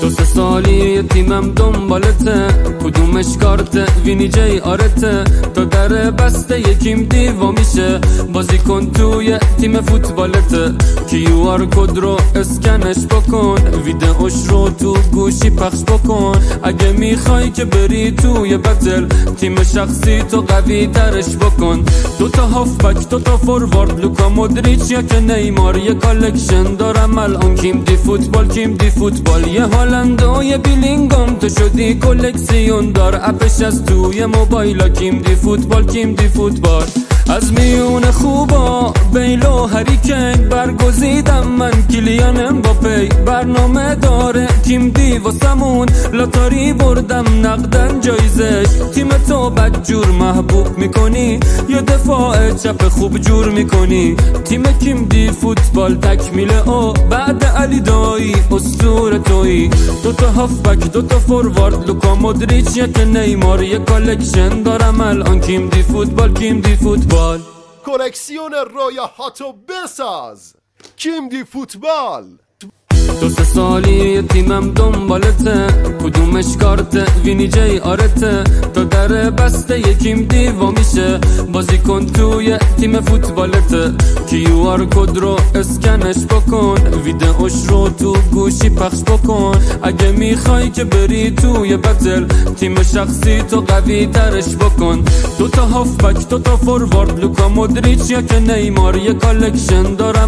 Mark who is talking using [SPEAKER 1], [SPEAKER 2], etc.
[SPEAKER 1] دو سه سالی تیمم دنبالته، کدومش کارته وینی جی آرته، تا در بسته یکیم دیوا میشه، بازی کن توی تیم فوتبالته، کیو آر کد رو اسکنش بکن، ویدئوش رو تو گوشی پخش بکن، اگه میخوای که بری توی بتل تیم شخصی تو قوی ترش بکن. دوتا هافبک دوتا فوروارد، لوکا مودریچ یا که نیمار، یه کالکشن دارم الان کیم دی فوتبال، کیم دی فوتبال، یه هالند و یه بیلینگام، تو شدی کلکسیون دار، اپش از توی موبایلا، کیم دی فوتبال، کیم دی فوتبال. از میون خوبا بیل و هریکین برگزیدم من، کلیان امباپی برنامه داره تیم دی واسمون، لاتاری بردم نقدن جایزش، تیم تو بدجور محبوب میکنی یا دفاع چپ خوب جور میکنی، تیم کیم دی فوتبال تکمیله او بعد علی دایی اسطوره تویی، دوتا هافبک دوتا فوروارد، لوکا مودریچ یا که نیمار، یه کالکشن دارم الان کیم دی فوتبال، کیم دی فوتبال.
[SPEAKER 2] کلکسیون رویاهاتو بساز، کیم دی فوتبال.
[SPEAKER 1] دو سه سالی تیمم دنبالته، کدومش کارته وینی جی آرته، تا در بسته یکیم دیوا میشه، بازی کن توی تیم فوتبالته، کیو آر کد رو اسکنش بکن، ویدئوش رو تو گوشی پخش بکن، اگه میخوای که بری توی بتل تیم شخصی تو قوی ترش بکن. دوتا هافبک دوتا فوروارد، لوکا مودریچ یا که نیمار، یه کالکشن دارم